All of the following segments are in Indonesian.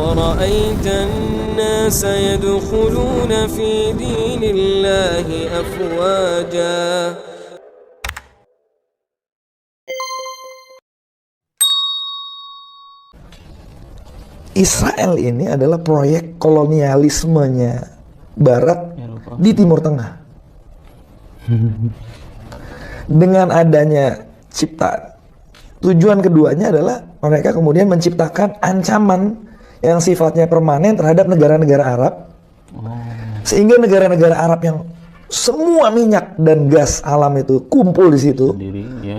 ورأيت الناس يدخلون في دين الله أفواجا. Israel ini adalah proyek kolonialismenya Barat di Timur Tengah. Dengan adanya tujuan keduanya adalah mereka kemudian menciptakan ancaman yang sifatnya permanen terhadap negara-negara Arab, sehingga negara-negara Arab yang semua minyak dan gas alam itu kumpul di situ,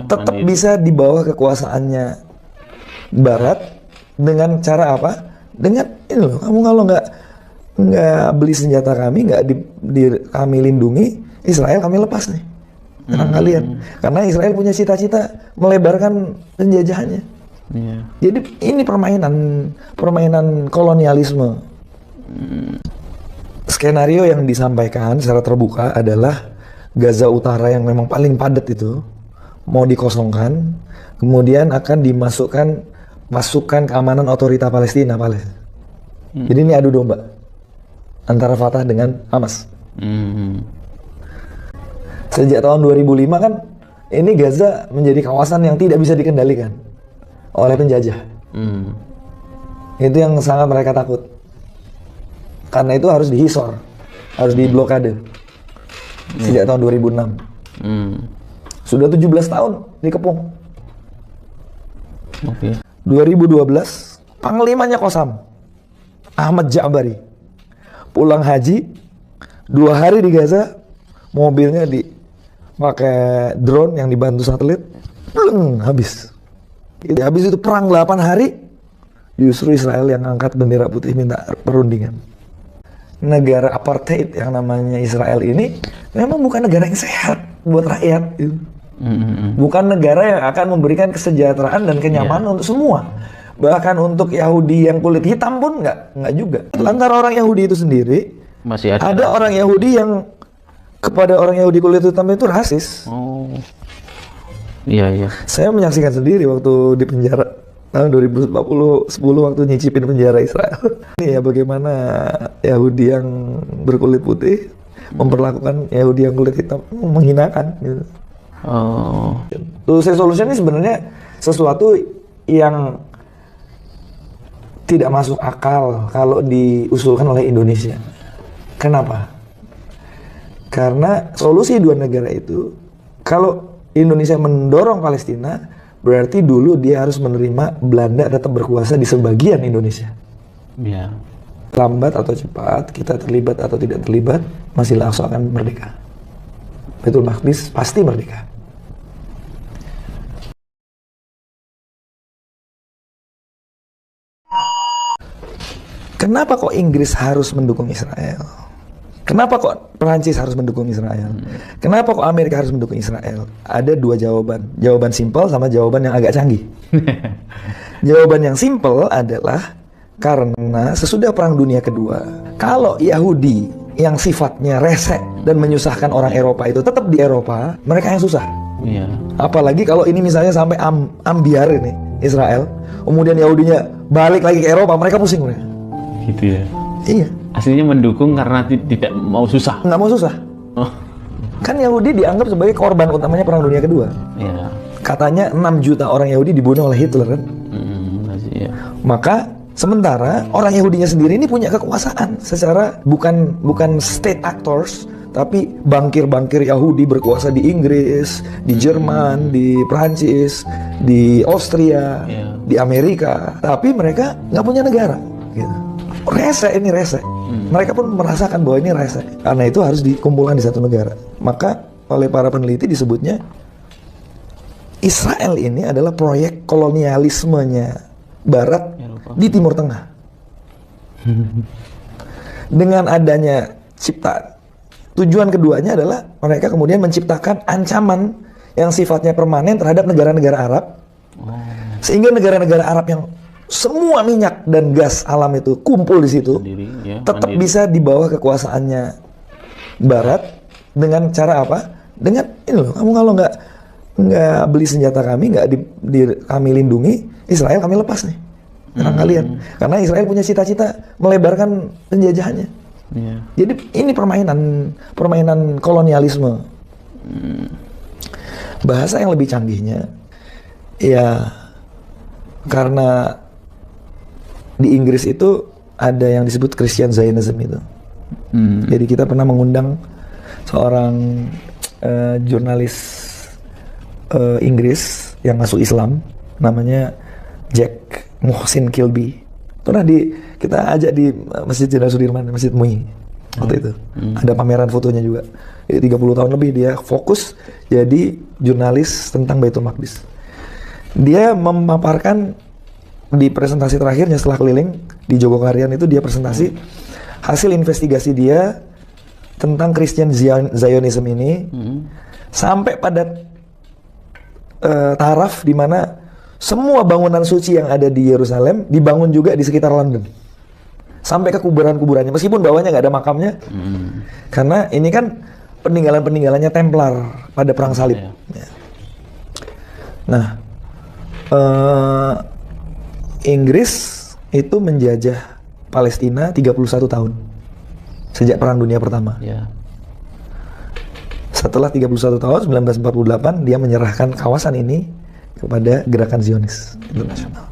tetap bisa di bawah kekuasaannya Barat. Dengan cara apa? Dengan ini loh, kamu kalau nggak beli senjata kami, nggak kami lindungi, Israel kami lepas nih nyerang kalian. Karena Israel punya cita-cita melebarkan penjajahannya. Jadi ini permainan kolonialisme. Skenario yang disampaikan secara terbuka adalah Gaza Utara yang memang paling padat itu mau dikosongkan, kemudian akan dimasukkan pasukan keamanan otorita Palestina. Jadi ini adu domba antara Fatah dengan Hamas. Sejak tahun 2005 kan ini Gaza menjadi kawasan yang tidak bisa dikendalikan oleh penjajah. Itu yang sangat mereka takut. Karena itu harus dihisor, harus diblokade. Sejak tahun 2006. Sudah 17 tahun dikepung. 2012 panglimanya Qassam Ahmad Ja'bari pulang haji 2 hari di Gaza, mobilnya pakai drone yang dibantu satelit, habis itu perang 8 hari, justru Israel yang angkat bendera putih minta perundingan. Negara apartheid yang namanya Israel ini memang bukan negara yang sehat buat rakyat gitu. Bukan negara yang akan memberikan kesejahteraan dan kenyamanan untuk semua. Bahkan untuk Yahudi yang kulit hitam pun nggak juga. Antara orang Yahudi itu sendiri masih ada orang Yahudi yang kepada orang Yahudi kulit hitam itu rasis. Iya. Saya menyaksikan sendiri waktu di penjara tahun 2010 waktu nyicipin penjara Israel. Ini ya bagaimana Yahudi yang berkulit putih memperlakukan Yahudi yang kulit hitam, menghinakan gitu. Two-state solution ini sebenarnya sesuatu yang tidak masuk akal kalau diusulkan oleh Indonesia. Kenapa? Karena solusi dua negara itu, kalau Indonesia mendorong Palestina, berarti dulu dia harus menerima Belanda tetap berkuasa di sebagian Indonesia. Lambat atau cepat, kita terlibat atau tidak terlibat, Masjidil Aqsa akan merdeka. Baitul Maqdis pasti merdeka. Kenapa kok Inggris harus mendukung Israel? Kenapa kok Perancis harus mendukung Israel? Kenapa kok Amerika harus mendukung Israel? Ada 2 jawaban. Jawaban simpel sama jawaban yang agak canggih. Jawaban yang simpel adalah karena sesudah Perang Dunia Kedua, kalau Yahudi yang sifatnya rese dan menyusahkan orang Eropa itu tetap di Eropa, mereka yang susah. Apalagi kalau ini misalnya sampai ambiar ini Israel, kemudian Yahudinya balik lagi ke Eropa, mereka pusing mereka. Gitu ya? Iya. Aslinya mendukung karena tidak mau susah. Nggak mau susah. Kan Yahudi dianggap sebagai korban utamanya Perang Dunia Kedua. Katanya 6 juta orang Yahudi dibunuh oleh Hitler kan. Maka sementara orang Yahudinya sendiri ini punya kekuasaan secara bukan state actors, tapi bankir-bankir Yahudi berkuasa di Inggris, di Jerman, di Perancis, di Austria, di Amerika. Tapi mereka nggak punya negara. Gitu. Rese. Mereka pun merasakan bahwa ini rese. Karena itu harus dikumpulkan di satu negara. Maka oleh para peneliti disebutnya Israel ini adalah proyek kolonialismenya Barat di Timur Tengah. Dengan adanya tujuan keduanya adalah mereka kemudian menciptakan ancaman yang sifatnya permanen terhadap negara-negara Arab, sehingga negara-negara Arab yang semua minyak dan gas alam itu kumpul di situ, tetap bisa di bawah kekuasaannya Barat. Dengan cara apa? Dengan ini loh, kamu kalau nggak beli senjata kami, nggak kami lindungi, Israel kami lepas nih Nyerang kalian. Karena Israel punya cita-cita melebarkan penjajahannya. Iya. Jadi ini permainan kolonialisme. Bahasa yang lebih canggihnya, ya karena di Inggris itu ada yang disebut Christian Zionism itu. Jadi kita pernah mengundang seorang jurnalis Inggris yang masuk Islam, namanya Jack Muhsin Kilby. Pernah kita ajak di Masjid Jenderal Sudirman, Masjid MUI waktu itu. Ada pameran fotonya juga. 30 tahun lebih dia fokus jadi jurnalis tentang Baitul Maqdis. Dia memaparkan di presentasi terakhirnya setelah keliling di Jogokarian itu, dia presentasi hasil investigasi dia tentang Christian Zionism ini sampai pada taraf di mana semua bangunan suci yang ada di Yerusalem dibangun juga di sekitar London, sampai ke kuburan-kuburannya, meskipun bawahnya nggak ada makamnya, karena ini kan peninggalan-peninggalannya Templar pada perang salib. Ya. Nah, Inggris itu menjajah Palestina 31 tahun sejak Perang Dunia Pertama. Ya. Setelah 31 tahun, 1948, dia menyerahkan kawasan ini kepada gerakan Zionis internasional.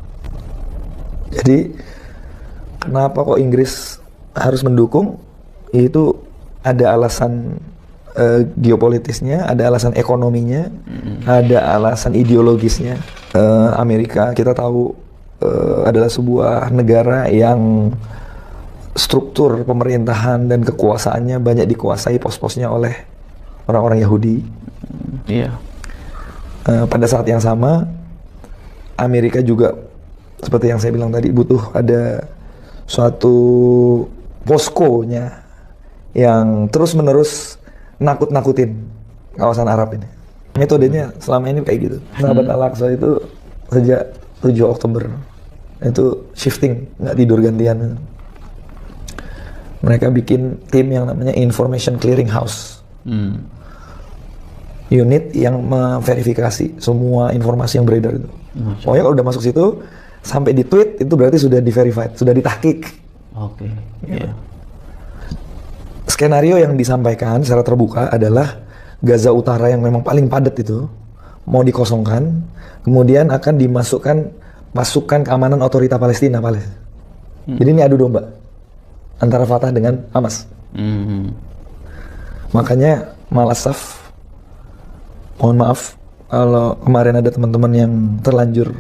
Jadi, kenapa kok Inggris harus mendukung? Itu ada alasan geopolitisnya, ada alasan ekonominya, ada alasan ideologisnya. Amerika, kita tahu, adalah sebuah negara yang struktur pemerintahan dan kekuasaannya banyak dikuasai pos-posnya oleh orang-orang Yahudi. Iya. Pada saat yang sama, Amerika juga seperti yang saya bilang tadi, butuh ada suatu poskonya yang terus-menerus nakut-nakutin kawasan Arab ini. Metodenya selama ini kayak gitu. Sahabat Al-Aqsa itu sejak 7 Oktober itu shifting, nggak tidur gantian. Mereka bikin tim yang namanya Information Clearing House. Unit yang memverifikasi semua informasi yang beredar itu. Pokoknya kalau udah masuk situ, sampai di tweet itu berarti sudah di-verified, sudah ditahkik. Oke. Gitu. Skenario yang disampaikan secara terbuka adalah Gaza Utara yang memang paling padat itu mau dikosongkan, kemudian akan dimasukkan pasukan keamanan otorita Palestina. Jadi ini adu domba antara Fatah dengan Hamas. Makanya malasaf, mohon maaf kalau kemarin ada teman-teman yang terlanjur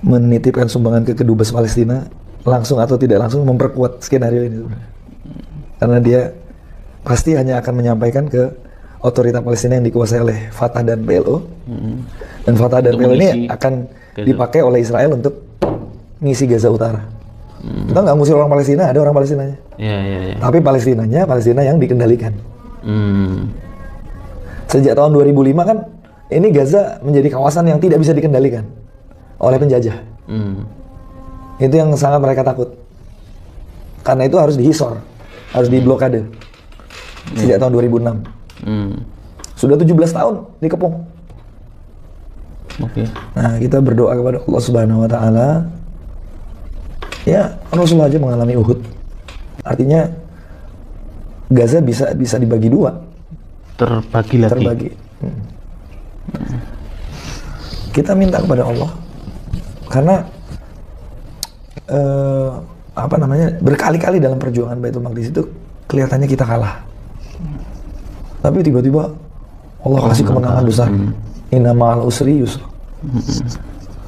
menitipkan sumbangan ke Kedubes Palestina, langsung atau tidak langsung memperkuat skenario ini. Karena dia pasti hanya akan menyampaikan ke otorita Palestina yang dikuasai oleh Fatah dan PLO. Dan Fatah dan PLO ini akan dipakai oleh Israel untuk ngisi Gaza Utara. Kita nggak ngusir orang Palestina, ada orang Palestinanya. Tapi Palestina yang dikendalikan. Sejak tahun 2005 kan, ini Gaza menjadi kawasan yang tidak bisa dikendalikan oleh penjajah. Itu yang sangat mereka takut. Karena itu harus dihisor, harus diblokade. Sejak tahun 2006. Sudah 17 tahun dikepung. Nah, kita berdoa kepada Allah Subhanahu wa Ta'ala. Ya, Rasulullah aja mengalami Uhud. Artinya Gaza bisa dibagi dua. Terbagi lagi. Kita minta kepada Allah karena berkali-kali dalam perjuangan Baitul Maqdis itu kelihatannya kita kalah. Tapi tiba-tiba Allah kasih kemenangan besar. Inna ma'al usri yusra.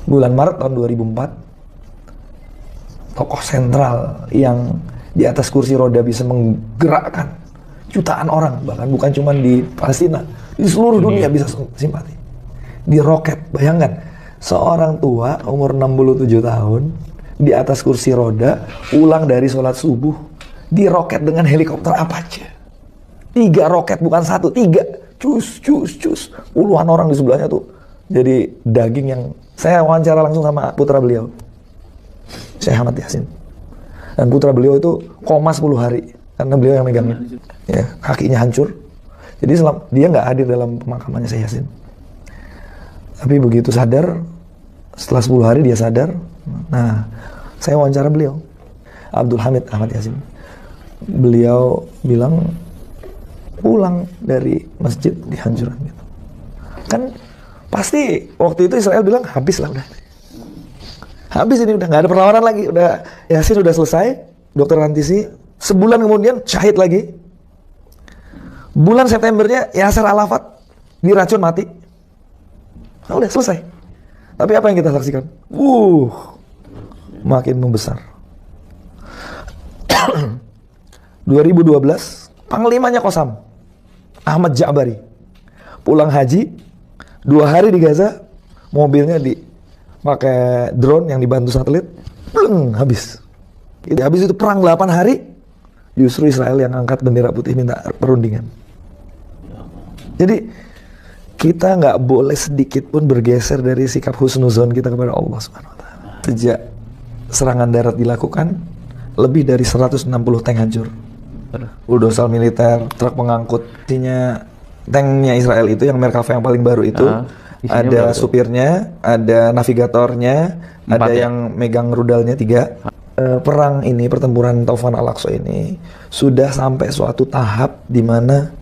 Bulan Maret tahun 2004, tokoh sentral yang di atas kursi roda bisa menggerakkan jutaan orang, bahkan bukan cuma di Palestina, di seluruh dunia bisa simpati. Di roket, bayangkan, seorang tua umur 67 tahun di atas kursi roda, pulang dari sholat subuh, di roket dengan helikopter Apache. 3 roket, bukan 1, 3. Cus. Puluhan orang di sebelahnya tuh jadi daging yang... Saya wawancara langsung sama putra beliau, Syekh Ahmad Yasin. Dan putra beliau itu koma 10 hari karena beliau yang megangnya. Ya, kakinya hancur. Jadi dia nggak hadir dalam pemakamannya Syekh Yasin. Tapi begitu sadar, setelah 10 hari dia sadar, Nah, saya wawancara beliau, Abdul Hamid Ahmad Yasin. Beliau bilang pulang dari masjid dihancurkan gitu. Kan pasti waktu itu Israel bilang habis lah udah. Habis ini udah nggak ada perlawanan lagi, udah Yasin udah selesai, dokter Rantisi. Sebulan kemudian syahid lagi. Bulan Septembernya Yasser Arafat diracun mati. Nah, udah selesai. Tapi apa yang kita saksikan? Makin membesar. 2012, panglimanya Qassam, Ahmad Ja'bari, pulang haji, 2 hari di Gaza, mobilnya pakai drone yang dibantu satelit, habis. Habis itu perang 8 hari, justru Israel yang angkat bendera putih minta perundingan. Jadi kita nggak boleh sedikit pun bergeser dari sikap husnuzon kita kepada Allah Subhanahu wa Ta'ala. Sejak serangan darat dilakukan, lebih dari 160 tank hancur. Bulldozer militer, truk pengangkut. Tanknya Israel itu yang Merkava yang paling baru itu, ada supirnya, ada navigatornya, 4 ada ya? yang megang rudalnya 3. Perang ini, pertempuran Taufan Al-Aqsa ini sudah sampai suatu tahap di mana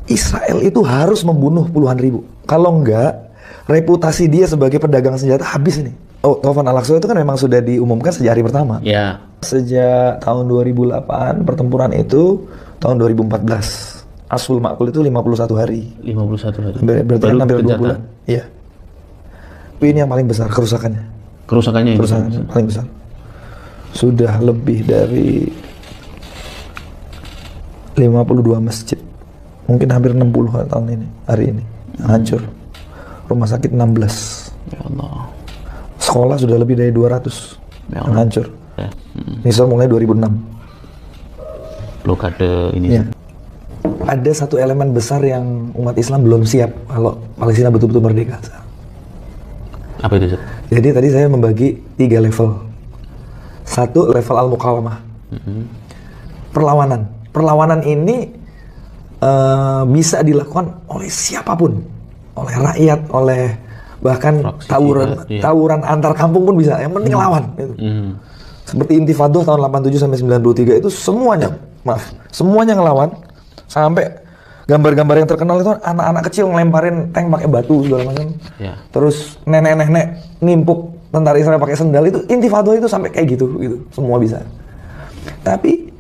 Israel itu harus membunuh puluhan ribu. Kalau enggak, reputasi dia sebagai pedagang senjata habis ini. Taufan Al-Aqsa itu kan memang sudah diumumkan sejak hari pertama. Ya. Sejak tahun 2008, pertempuran itu tahun 2014. Asul Ma'kul itu 51 hari. 51 hari. Berarti kan hampir 2 bulan. Iya. Tapi ini yang paling besar kerusakannya. Kerusakannya Paling besar. Sudah lebih dari 52 masjid. Mungkin hampir 60 tahun ini, hari ini. Hancur. Rumah sakit 16. Ya Allah. Sekolah sudah lebih dari 200. Ya yang Allah. hancur. Ya. Ini soal mulai 2006. Blokade ini. Ya. Ada satu elemen besar yang umat Islam belum siap kalau Palestina betul-betul merdeka. Apa itu, Ustaz? Jadi tadi saya membagi 3 level. 1 level al-muqawamah. Perlawanan. Perlawanan ini bisa dilakukan oleh siapapun, oleh rakyat, oleh bahkan Fraksi tawuran antar kampung pun bisa. Yang penting lawan. Gitu. Seperti Intifadah tahun 87 sampai 93 itu semuanya ngelawan. Sampai gambar-gambar yang terkenal itu anak-anak kecil ngelemparin tank pakai batu segala macam. Ya. Terus nenek-nenek nimpuk tentara Israel pakai sendal, itu Intifadah itu sampai kayak gitu. Semua bisa. Tapi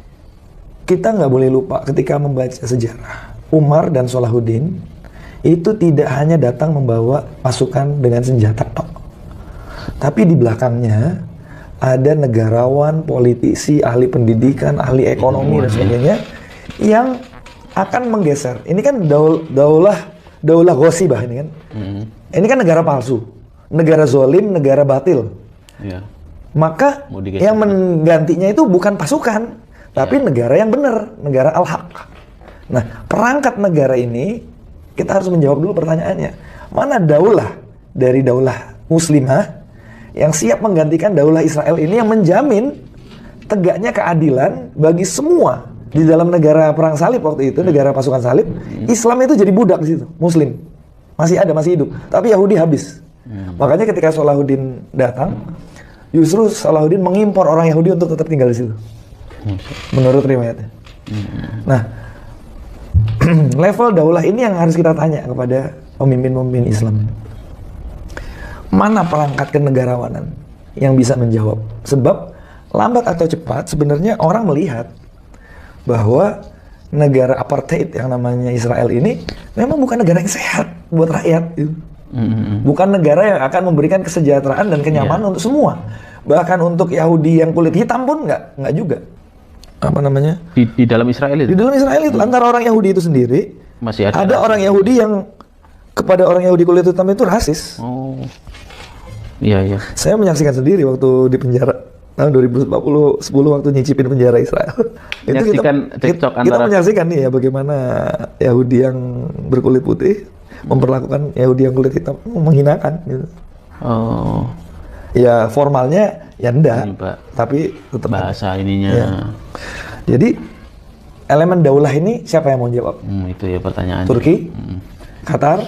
kita nggak boleh lupa ketika membaca sejarah, Umar dan Salahuddin itu tidak hanya datang membawa pasukan dengan senjata tok, tapi di belakangnya ada negarawan, politisi, ahli pendidikan, ahli ekonomi dan sebagainya yang akan menggeser. Ini kan daulah ghosibah ini kan. Ini kan negara palsu, negara zolim, negara batil. Ya. Maka yang menggantinya itu bukan pasukan, tapi negara yang benar, negara al-haq. Nah, perangkat negara ini, kita harus menjawab dulu pertanyaannya. Mana daulah dari daulah muslimah yang siap menggantikan daulah Israel ini yang menjamin tegaknya keadilan bagi semua. Di dalam negara perang salib waktu itu, negara pasukan salib, Islam itu jadi budak di situ, muslim. Masih ada, masih hidup. Tapi Yahudi habis. Makanya ketika Salahuddin datang, justru Salahuddin mengimpor orang Yahudi untuk tetap tinggal di situ. Menurut riwayatnya. Nah, level daulah ini yang harus kita tanya kepada pemimpin-pemimpin Islam. Mana perangkat kenegarawanan yang bisa menjawab? Sebab lambat atau cepat sebenarnya orang melihat bahwa negara apartheid yang namanya Israel ini memang bukan negara yang sehat buat rakyat. Bukan negara yang akan memberikan kesejahteraan dan kenyamanan untuk semua. Bahkan untuk Yahudi yang kulit hitam pun nggak juga. Apa namanya? Di dalam Israel itu? Di dalam Israel itu, antara orang Yahudi itu sendiri, masih ada orang Yahudi yang kepada orang Yahudi kulit hitam itu rasis. Oh, iya. Saya menyaksikan sendiri waktu di penjara tahun 2010 waktu nyicipin penjara Israel. Itu kita menyaksikan nih ya bagaimana Yahudi yang berkulit putih memperlakukan Yahudi yang kulit hitam, menghinakan gitu. Oh. Ya formalnya ya enggak, tapi tetap bahasa ininya. Ya. Jadi elemen daulah ini siapa yang mau jawab? Itu ya pertanyaan. Turki, Qatar,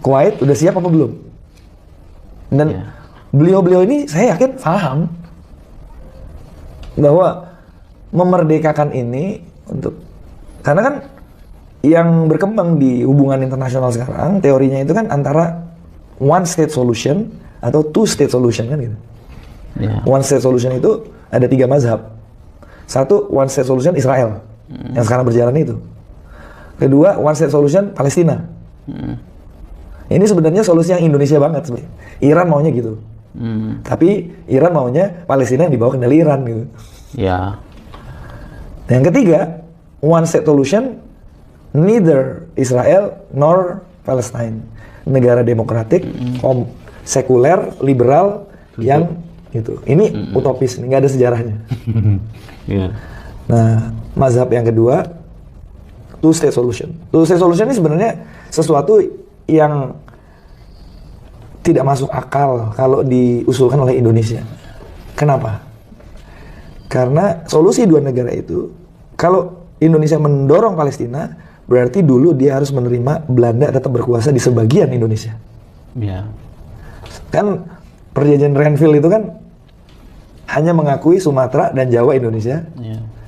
Kuwait udah siap apa belum? Dan beliau-beliau ini saya yakin paham bahwa memerdekakan ini karena kan yang berkembang di hubungan internasional sekarang teorinya itu kan antara one state solution atau two state solution kan gitu. Yeah. One state solution itu ada 3 mazhab. Satu, one state solution Israel yang sekarang berjalan itu. Kedua, one state solution Palestina. Ini sebenarnya solusi yang Indonesia banget sebenarnya. Iran maunya gitu. Tapi Iran maunya Palestina yang dibawa kendali Iran gitu. Ya. Yang ketiga, one state solution neither Israel nor Palestine. Negara demokratik, sekuler, liberal yang gitu. Ini utopis, nggak ada sejarahnya. Yeah. Nah, mazhab yang kedua, two state solution. Two state solution ini sebenarnya sesuatu yang tidak masuk akal kalau diusulkan oleh Indonesia. Kenapa? Karena solusi 2 negara itu, kalau Indonesia mendorong Palestina, berarti dulu dia harus menerima Belanda tetap berkuasa di sebagian Indonesia. Ya. Kan perjanjian Renville itu kan hanya mengakui Sumatera dan Jawa Indonesia,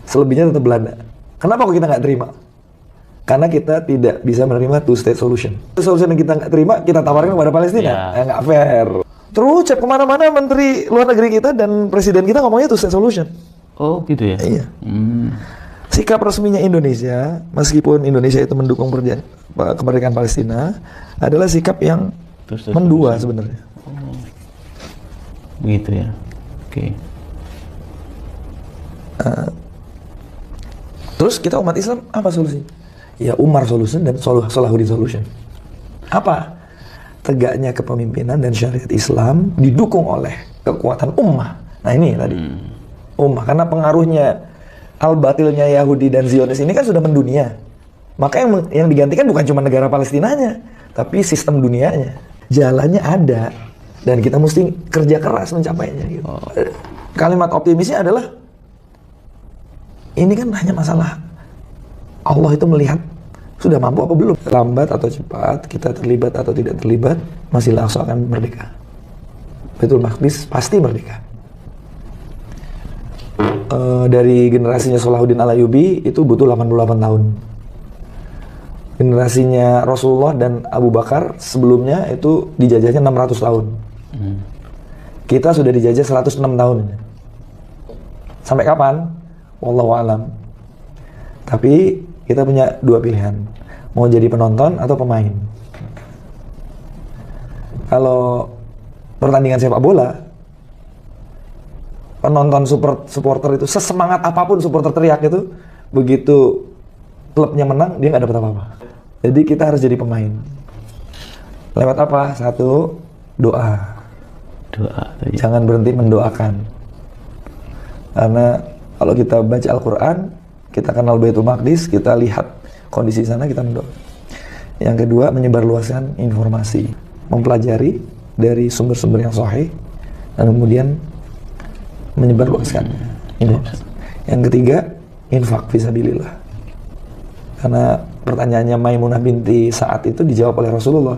selebihnya tetap Belanda. Kenapa kok kita nggak terima? Karena kita tidak bisa menerima two state solution. Solution yang kita nggak terima, kita tawarkan kepada Palestina. Nggak fair. Terus cek kemana-mana menteri luar negeri kita dan presiden kita ngomongnya two state solution. Oh gitu ya? Iya. Sikap resminya Indonesia, meskipun Indonesia itu mendukung kemerdekaan Palestina, adalah sikap yang mendua sebenarnya. Oh. Begitu ya? Oke. Terus kita umat Islam apa solusinya? Ya Umar solution dan Salahuddin solution. Apa? Tegaknya kepemimpinan dan syariat Islam didukung oleh kekuatan ummah. Nah ini tadi. Ummah, karena pengaruhnya al-batilnya Yahudi dan Zionis ini kan sudah mendunia. Maka yang digantikan bukan cuma negara Palestinanya, tapi sistem dunianya. Jalannya ada dan kita mesti kerja keras mencapainya gitu. Kalimat optimisnya adalah ini kan hanya masalah Allah itu melihat sudah mampu apa belum. Lambat atau cepat, kita terlibat atau tidak terlibat, Masjidil Aqsa akan merdeka. Baitul Maqdis pasti merdeka. Dari generasinya Salahuddin Al-Ayyubi itu butuh 88 tahun. Generasinya Rasulullah dan Abu Bakar sebelumnya itu dijajahnya 600 tahun. Kita sudah dijajah 106 tahun. Sampai kapan? Wallahu a'lam. Tapi kita punya 2 pilihan. Mau jadi penonton atau pemain. Kalau pertandingan sepak bola, penonton supporter itu sesemangat apapun supporter teriak itu, begitu klubnya menang dia nggak dapat apa-apa. Jadi kita harus jadi pemain. Lewat apa? 1, doa. Doa. Jangan berhenti mendoakan. Karena kalau kita baca Al-Quran, kita kenal Baitul Maqdis, kita lihat kondisi sana, kita mendoa. Yang kedua, menyebarluaskan informasi, mempelajari dari sumber-sumber yang sahih, dan kemudian menyebarluaskan. Yang ketiga, infak fisabilillah. Karena pertanyaannya Maimunah binti Sa'ad itu dijawab oleh Rasulullah.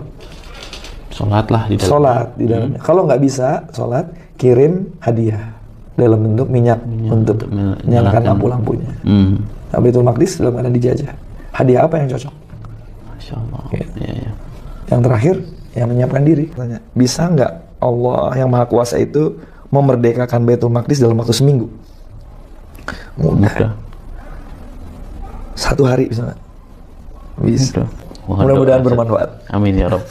Sholatlah di dalamnya. Sholat di dalamnya. Kalau nggak bisa sholat, kirim hadiah dalam bentuk minyak untuk menyalakan lampu-lampunya. Nah, Baitul Maqdis dalam keadaan dijajah. Hadiah apa yang cocok? Masya Allah. Ya. Yang terakhir, yang menyiapkan diri. Tanya, bisa nggak Allah yang Maha Kuasa itu memerdekakan Baitul Maqdis dalam waktu seminggu? Mudah. 1 hari bisa nggak? Bisa. Mudah. Mudah-mudahan bermanfaat. Amin ya Rabb.